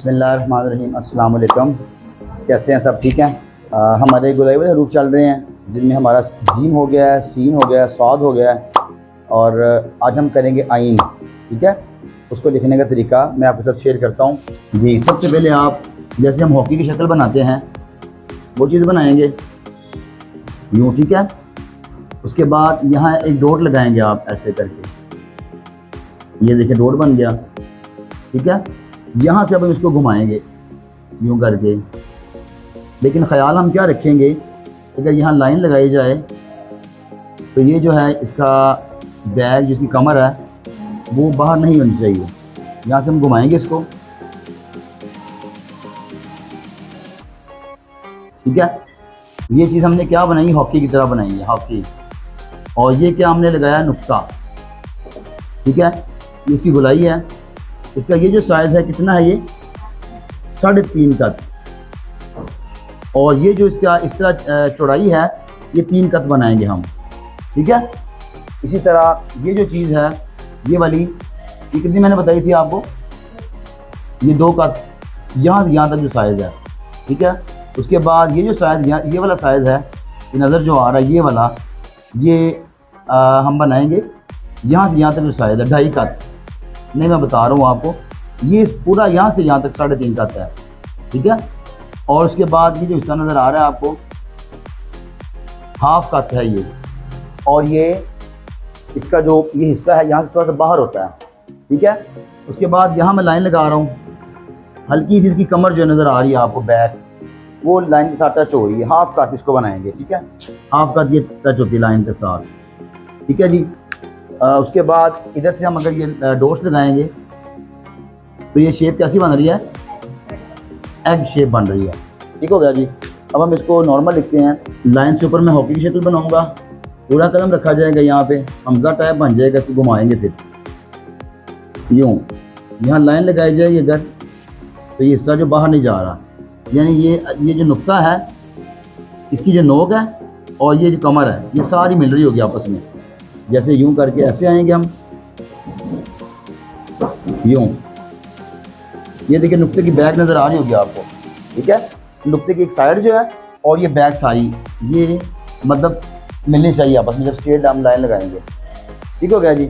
बिस्मिल्लाहिर्रहमानिर्रहीम। अस्सलाम वालेकुम। कैसे हैं सब? ठीक हैं। हमारे गुज़ारे हुए हरूफ चल रहे हैं जिनमें हमारा जीम हो गया है, सीन हो गया है, सौद हो गया है और आज हम करेंगे आइन। ठीक है, उसको लिखने का तरीका मैं आपके साथ शेयर करता हूँ जी। सबसे पहले आप जैसे हम हॉकी की शक्ल बनाते हैं वो चीज़ बनाएंगे यूँ। ठीक है, उसके बाद यहाँ एक डॉट लगाएंगे आप ऐसे करके, ये देखिए डॉट बन गया। ठीक है, यहाँ से अब हम इसको घुमाएंगे यूँ करके, लेकिन ख़याल हम क्या रखेंगे, अगर यहाँ लाइन लगाई जाए तो ये जो है इसका बैग जिसकी कमर है वो बाहर नहीं होनी चाहिए। यहाँ से हम घुमाएंगे इसको। ठीक है, ये चीज़ हमने क्या बनाई, हॉकी की तरह बनाई है, हॉकी। और ये क्या हमने लगाया, नुक्ता। ठीक है, इसकी गुलाई है। इसका ये जो साइज़ है कितना है, ये 3.5 कत। और ये जो इसका इस तरह चौड़ाई है ये 3 कत बनाएंगे हम। ठीक है, इसी तरह ये जो चीज़ है ये वाली, ये कितनी मैंने बताई थी आपको, ये 2 कत, यहाँ से यहाँ तक जो साइज़ है। ठीक है, उसके बाद ये जो साइज़ ये वाला साइज़ है, ये नज़र जो आ रहा है ये वाला, ये हम बनाएंगे यहाँ से यहाँ तक जो साइज़ है 2.5 कत। नहीं, मैं बता रहा हूँ आपको, ये पूरा यहाँ से यहाँ तक 3.5 कत है। ठीक है, और उसके बाद ये जो हिस्सा नज़र आ रहा है आपको, हाफ कत है ये। और ये इसका जो ये हिस्सा है यहाँ से थोड़ा सा बाहर होता है। ठीक है, उसके बाद यहाँ मैं लाइन लगा रहा हूँ, हल्की सी इसकी कमर जो नज़र आ रही है आपको, बैक, वो लाइन के साथ टच हो रही है। हाफ कत इसको बनाएंगे। ठीक है, हाफ कत ये टच होती है लाइन के साथ। ठीक है जी। उसके बाद इधर से हम अगर ये डॉट्स लगाएंगे तो ये शेप कैसी बन रही है, एग शेप बन रही है। ठीक हो गया जी। अब हम इसको नॉर्मल लिखते हैं। लाइन से ऊपर मैं हॉकी की शक्ल बनाऊंगा, पूरा कदम रखा जाएगा, यहाँ पे हमजा टाइप बन जाएगा, इसको घुमाएंगे फिर यूँ, यहाँ लाइन लगाई जाएगी अगर, तो ये हिस्सा जो बाहर नहीं जा रहा, यानी ये जो नुक्ता है, इसकी जो नोक है और ये जो कमर है, ये सारी मिल रही होगी आपस में। जैसे यूं करके ऐसे आएंगे हम यूं, ये देखिए नुक्ते की बैक नज़र आ रही होगी आपको। ठीक है, नुक्ते की एक साइड जो है और ये बैक सारी, ये मतलब मिलनी चाहिए आपस में जब स्ट्रेट हम लाइन लगाएंगे। ठीक हो गया जी।